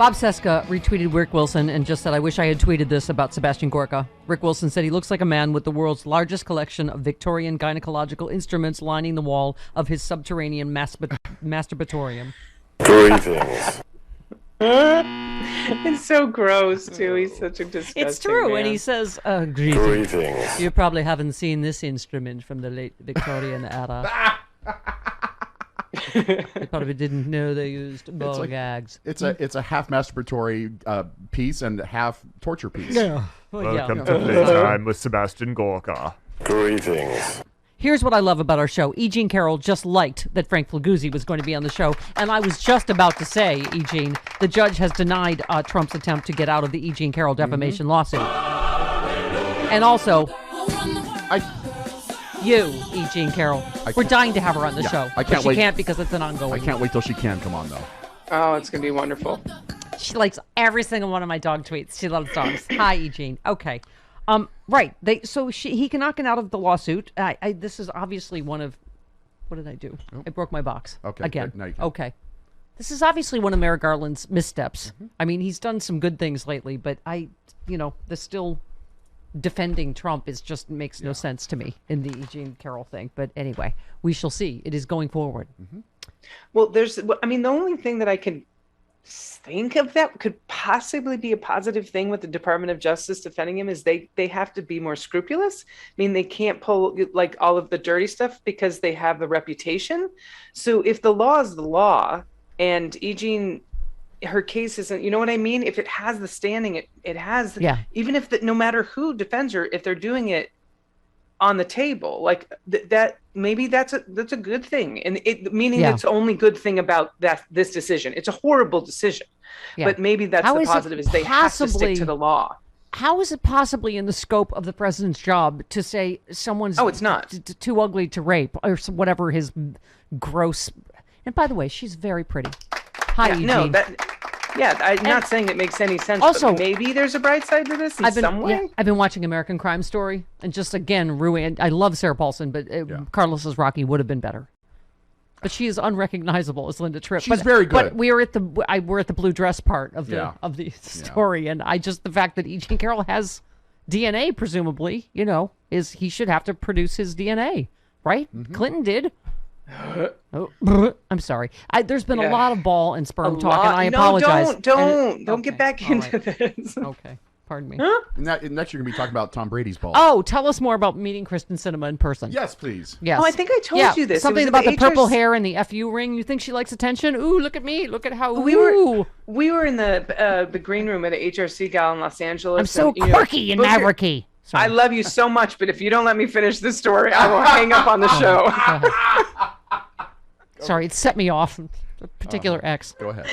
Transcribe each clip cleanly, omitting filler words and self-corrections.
Bob Seska retweeted Rick Wilson and just said, I wish I had tweeted this about Sebastian Gorka. Rick Wilson said he looks like a man with the world's largest collection of Victorian gynecological instruments lining the wall of his subterranean masturbatorium. Greetings. It's so gross, too. He's such a disgusting It's true, man. and he says, greetings. You probably haven't seen this instrument from the late Victorian era. They probably didn't know they used ball gags. It's a half masturbatory piece and half torture piece. Yeah. Welcome to Playtime with Sebastian Gorka. Greetings. Here's what I love about our show. E. Jean Carroll just liked that Frank Flaguzzi was going to be on the show. And I was just about to say, E. Jean, the judge has denied Trump's attempt to get out of the E. Jean Carroll defamation lawsuit. And also, you, E. Jean Carroll. We're dying to have her on the show. I can't but wait. She can't because it's an ongoing. I can't wait till she can come on, though. Oh, it's going to be wonderful. She likes every single one of my dog tweets. She loves dogs. Hi, E. Jean. Okay. Right. He cannot get out of the lawsuit. This is obviously one of. What did I do? Oh. I broke my box. Okay. Again. Now you can. Okay. This is obviously one of Merrick Garland's missteps. Mm-hmm. I mean, he's done some good things lately, but the still defending Trump just makes no sense to me in the Eugene Carroll thing. But anyway, we shall see. It is going forward. Mm-hmm. Well, the only thing that I can think of that could possibly be a positive thing with the Department of Justice defending him is they have to be more scrupulous. I mean, they can't pull like all of the dirty stuff because they have the reputation. So if the law is the law and Eugene, her case isn't, you know what I mean? If it has the standing, it has, even if no matter who defends her, if they're doing it on the table, like that, maybe that's a good thing. And meaning it's the only good thing about this decision. It's a horrible decision, but maybe that's the positive is they have to stick to the law. How is it possibly in the scope of the president's job to say someone's it's not too ugly to rape or whatever his gross, and by the way, she's very pretty. Hi, Eugene. I'm not saying it makes any sense. Also, but maybe there's a bright side to this in some way. I've been watching American Crime Story, and just again, I love Sarah Paulson, but Carlos's Rocky would have been better. But she is unrecognizable as Linda Tripp. She's very good. But we're at the blue dress part of the story, and the fact that Eugene Carroll has DNA, presumably, he should have to produce his DNA, right? Mm-hmm. Clinton did. I'm sorry. There's been a lot of ball and sperm talk, and I apologize. Don't get back into this. Okay, pardon me. Next, you're going to be talking about Tom Brady's ball. Oh, tell us more about meeting Kristen Sinema in person. Yes, please. Yes. Oh, I think I told you this. Something about the purple hair and the FU ring. You think she likes attention? Ooh, look at me. Look at how. We were in the green room at a HRC gal in Los Angeles. I'm so quirky and mavericky. I love you so much, but if you don't let me finish this story, I will hang up on the show. Sorry, it set me off. A particular ex. Go ahead.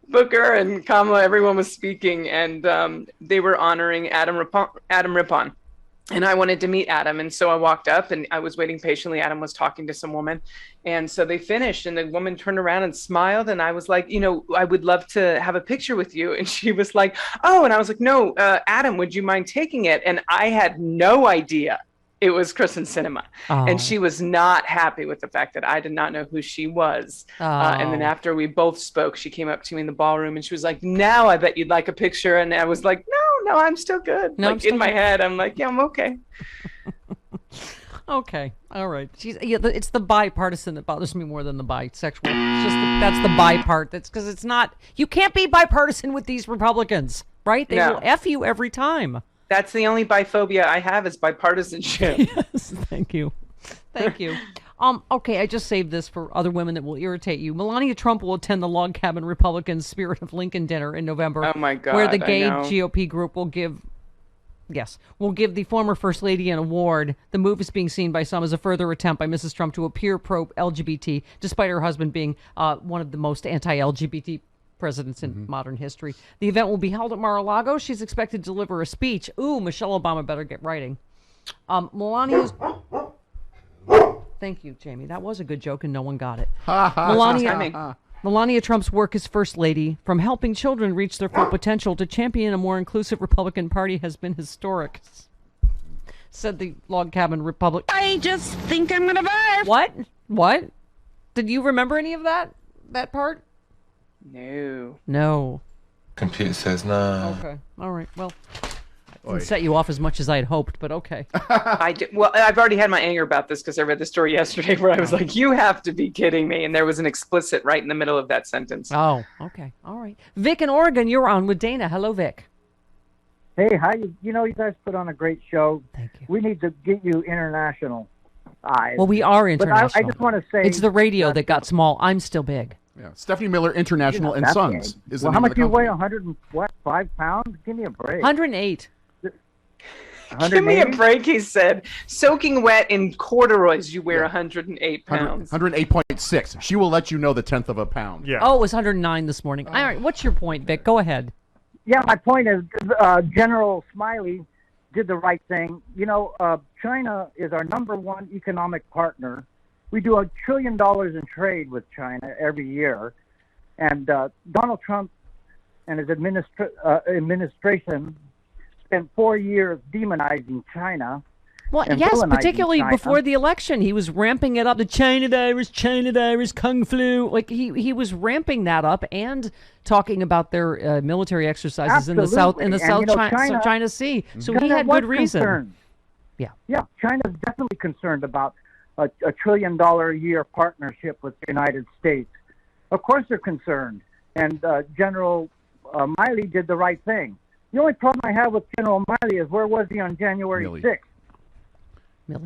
Booker and Kamala, everyone was speaking, and they were honoring Adam Rippon. And I wanted to meet Adam, and so I walked up, and I was waiting patiently. Adam was talking to some woman, and so they finished, and the woman turned around and smiled, and I was like, I would love to have a picture with you. And she was like, oh, and I was like, no, Adam, would you mind taking it? And I had no idea it was Kristen Sinema. And she was not happy with the fact that I did not know who she was. And then after we both spoke, she came up to me in the ballroom and she was like, now I bet you'd like a picture. And I was like, no, I'm still good. No, like in my head, I'm like, yeah, I'm okay. Okay. All right. It's the bipartisan that bothers me more than the bisexual. It's just that's the bi part. That's because it's not, you can't be bipartisan with these Republicans, right? They will F you every time. That's the only biphobia I have is bipartisanship. Yes, thank you. Thank you. Okay, I just saved this for other women that will irritate you. Melania Trump will attend the Log Cabin Republican Spirit of Lincoln dinner in November. Oh my God. Where the gay GOP group will give the former First Lady an award. The move is being seen by some as a further attempt by Mrs. Trump to appear pro-LGBT, despite her husband being one of the most anti-LGBT presidents in modern history. The event will be held at Mar-a-Lago. She's expected to deliver a speech. Ooh, Michelle Obama better get writing. Melania's... Thank you, Jamie. That was a good joke and no one got it. Melania Trump's work as First Lady, from helping children reach their full potential to champion a more inclusive Republican Party, has been historic, said the Log Cabin Republic. I just think I'm going to barf. What? Did you remember any of that part? No. Computer says no. Okay. All right. Well, didn't set you off as much as I had hoped, but okay. I did. Well, I've already had my anger about this because I read the story yesterday where I was like, you have to be kidding me. And there was an explicit right in the middle of that sentence. Oh, okay. All right. Vic in Oregon, you're on with Dana. Hello, Vic. Hey, how you know, you guys put on a great show. Thank you. We need to get you international eyes. Well, we are international. But I just want to say... It's the radio that got small. I'm still big. Yeah. Stephanie Miller International and Sons is the well, name how of much the you weigh? company. 5 pounds? Give me a break. 108. Give me a break, he said. Soaking wet in corduroys, you wear 108 pounds. 108.6. She will let you know the 10th of a pound. Yeah. Oh, it was 109 this morning. All right. What's your point, Vic? Go ahead. Yeah, my point is General Smiley did the right thing. You know, China is our number one economic partner. We do $1 trillion in trade with China every year. And Donald Trump and his administration spent 4 years demonizing China. Well, yes, particularly China. Before the election, he was ramping it up. The China virus, Kung Flu. Like he was ramping that up and talking about their military exercises in the South China Sea. So he had good reason. Concerned. Yeah, China's definitely concerned about a $1 trillion a year partnership with the United States. Of course they're concerned. And General Miley did the right thing. The only problem I have with General Miley is where was he on January 6th?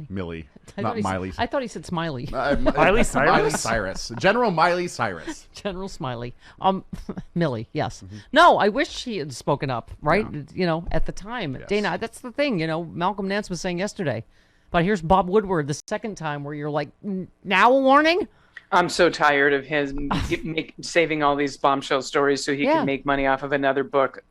Millie. Not Miley. I thought he said Smiley. Miley Cyrus? Miley Cyrus. General Miley Cyrus. General Smiley. Millie, yes. Mm-hmm. No, I wish he had spoken up, right? Yeah. You know, at the time. Yes. Dana, that's the thing, you know, Malcolm Nance was saying yesterday. But here's Bob Woodward the second time where you're like, now a warning? I'm so tired of him saving all these bombshell stories so he can make money off of another book.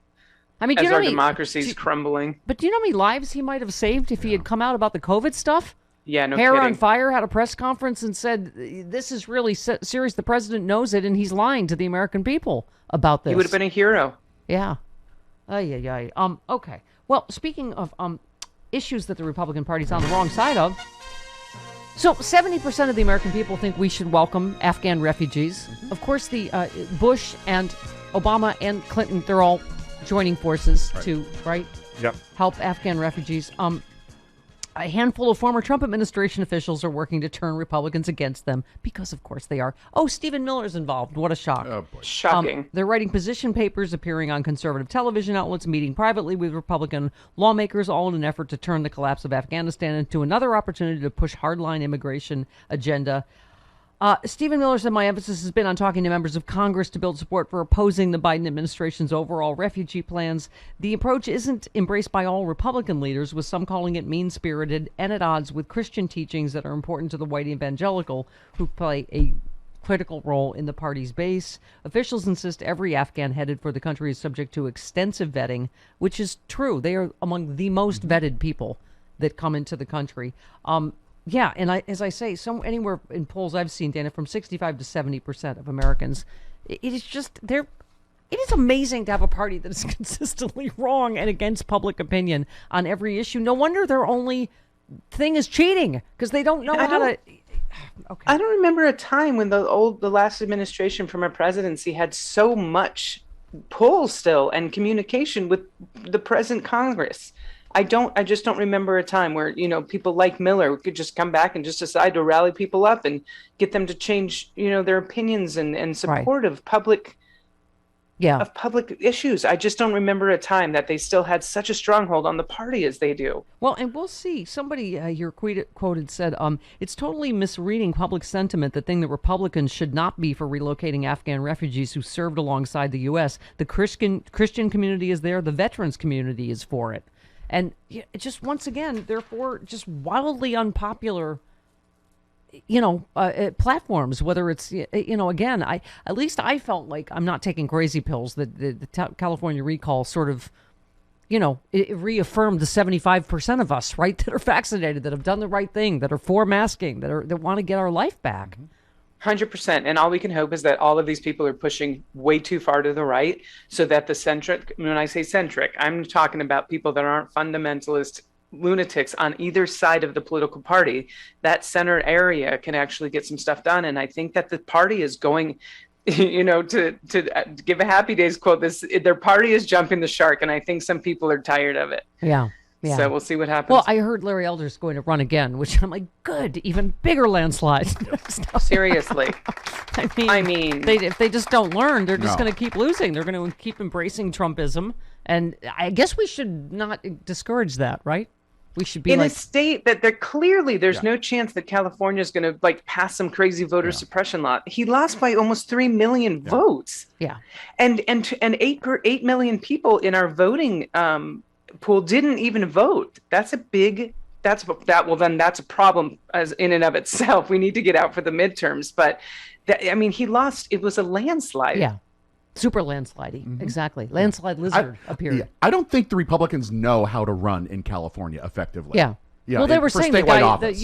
I mean, as our democracy's crumbling. But do you know how many lives he might have saved if he had come out about the COVID stuff? Yeah, no Hair kidding. on Fire had a press conference and said, this is really serious. The president knows it, and he's lying to the American people about this. He would have been a hero. Yeah. Okay. Well, speaking of issues that the Republican Party's on the wrong side of, so 70% of the American people think we should welcome Afghan refugees. Of course, the Bush and Obama and Clinton, they're all joining forces to help Afghan refugees. A handful of former Trump administration officials are working to turn Republicans against them because, of course, they are. Oh, Stephen Miller's involved. What a shock. Oh, boy. Shocking. They're writing position papers, appearing on conservative television outlets, meeting privately with Republican lawmakers, all in an effort to turn the collapse of Afghanistan into another opportunity to push hardline immigration agenda. Stephen Miller said, my emphasis has been on talking to members of Congress to build support for opposing the Biden administration's overall refugee plans. The approach isn't embraced by all Republican leaders, with some calling it mean-spirited and at odds with Christian teachings that are important to the white evangelical who play a critical role in the party's base. Officials insist every Afghan headed for the country is subject to extensive vetting, which is true. They are among the most vetted people that come into the country. Yeah, and as I say, anywhere in polls I've seen, Dana, from 65 to 70% of Americans, it is amazing to have a party that is consistently wrong and against public opinion on every issue. No wonder their only thing is cheating, because they don't know how to. Okay. I don't remember a time when the last administration from a presidency had so much pull still and communication with the present Congress. I just don't remember a time where, you know, people like Miller could just come back and just decide to rally people up and get them to change, you know, their opinions and support of public issues. I just don't remember a time that they still had such a stronghold on the party as they do. Well, and we'll see. Somebody here quoted said, it's totally misreading public sentiment that think that Republicans should not be for relocating Afghan refugees who served alongside the U.S. The Christian community is there. The veterans community is for it. And just once again, therefore, just wildly unpopular, platforms, whether it's, again, at least I felt like I'm not taking crazy pills. That the California recall sort of, it reaffirmed the 75% of us, right, that are vaccinated, that have done the right thing, that are for masking, that want to get our life back. Mm-hmm. 100%. And all we can hope is that all of these people are pushing way too far to the right so that the centric, when I say centric, I'm talking about people that aren't fundamentalist lunatics on either side of the political party. That center area can actually get some stuff done. And I think that the party is going, to give a Happy Days quote, their party is jumping the shark, and I think some people are tired of it. Yeah. Yeah. So we'll see what happens. Well, I heard Larry Elder's going to run again, which I'm like, good, even bigger landslide. Seriously. I mean, if they just don't learn, they're just going to keep losing. They're going to keep embracing Trumpism, and I guess we should not discourage that, right? We should be in a state that there's no chance that California is going to pass some crazy voter suppression law. He lost by almost 3 million votes. Yeah, and 8 million people in our voting pool didn't even vote. That's a problem as in and of itself. We need to get out for the midterms, but he lost. It was a landslide. Yeah. Super landslidey. Exactly. Landslide lizard appeared. I don't think the Republicans know how to run in California effectively. Yeah. Well, they were saying the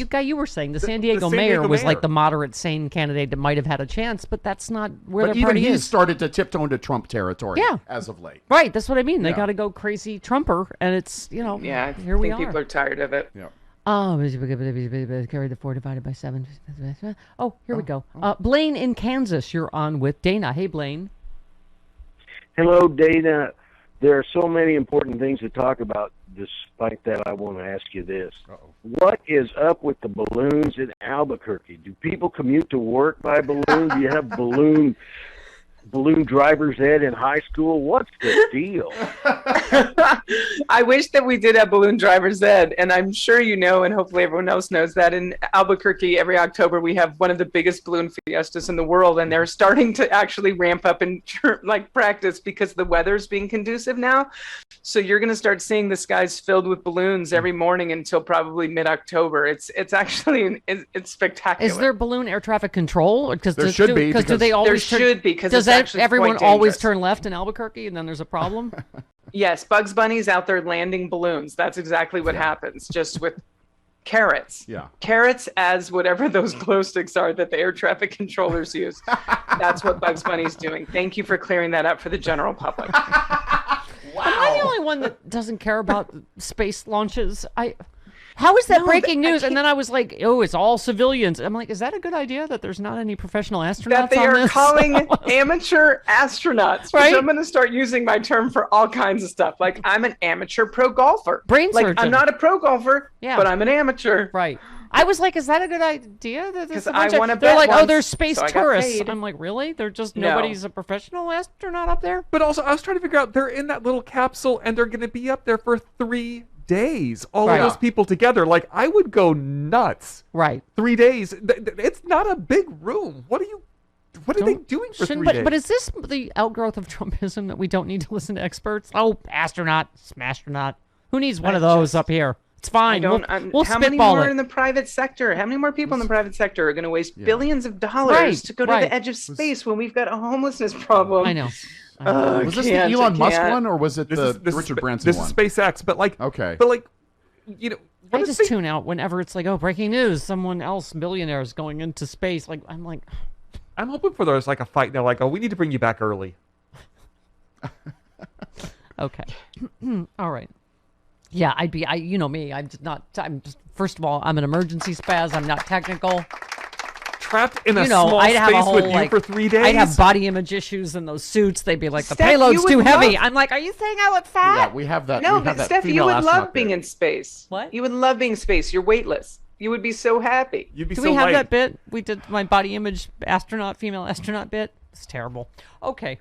guy you were saying, the San Diego mayor was like the moderate, sane candidate that might have had a chance, but that's not where the party is. But even he started to tiptoe into Trump territory as of late. Right. That's what I mean. They got to go crazy Trumper, and it's, here we are. I think people are tired of it. Yeah. Oh, carry the 4 divided by 7. Oh, here we go. Blaine in Kansas, you're on with Dana. Hey, Blaine. Hello, Dana. There are so many important things to talk about. Despite that, I want to ask you this. What is up with the balloons in Albuquerque? Do people commute to work by balloon? Do you have balloon driver's ed in high school? What's the deal? I wish that we did have balloon driver's ed, and I'm sure and hopefully everyone else knows that in Albuquerque every October we have one of the biggest balloon fiestas in the world, and they're starting to actually ramp up and practice because the weather's being conducive now. So you're going to start seeing the skies filled with balloons every morning until probably mid-October. It's actually it's spectacular. Is there balloon air traffic control? There should be. Because do they always should be because everyone always turn left in Albuquerque and then there's a problem? Yes, Bugs Bunny's out there landing balloons. That's exactly what happens, just with carrots. Yeah. Carrots as whatever those glow sticks are that the air traffic controllers use. That's what Bugs Bunny's doing. Thank you for clearing that up for the general public. Wow. Am I the only one that doesn't care about space launches? How is that breaking news? And then I was like, oh, it's all civilians. I'm like, is that a good idea that there's not any professional astronauts that they on are this? calling amateur astronauts. Right? Which I'm going to start using my term for all kinds of stuff. Like, I'm an amateur pro golfer. Brain surgeon. I'm not a pro golfer, but I'm an amateur. Right. I was like, is that a good idea? Because I want to bet. They're like, once, they're space so tourists. I'm like, really? They're just nobody's a professional astronaut up there? But also, I was trying to figure out, they're in that little capsule and they're going to be up there for 3 days. All of those people together. Like, I would go nuts. Right. 3 days. It's not a big room. What are they doing for 3 days? But is this the outgrowth of Trumpism that we don't need to listen to experts? Oh, astronaut, smastronaut. Who needs one of those up here? It's fine. We'll how many more in the private sector? How many more people in the private sector are going to waste billions of dollars to go to the edge of space when we've got a homelessness problem? I know. Was this the Elon Musk one, or was it the Richard Branson one? This is SpaceX, but I just tune out whenever it's like, oh, breaking news, someone else, millionaire, is going into space. Like, I'm hoping for there's like a fight now, like, oh, we need to bring you back early. Okay. All right. Yeah, you know me. I'm just, first of all, I'm an emergency spaz. I'm not technical. Trapped in a small space with you for 3 days? I'd have body image issues in those suits. They'd be like, the payload's too heavy. I'm like, are you saying I look fat? Yeah, we have that. No, but Steph, you would love being in space. What? You would love being in space. You're weightless. You would be so happy. You'd be Do so we have light. that bit? We did my body image female astronaut bit. It's terrible. Okay.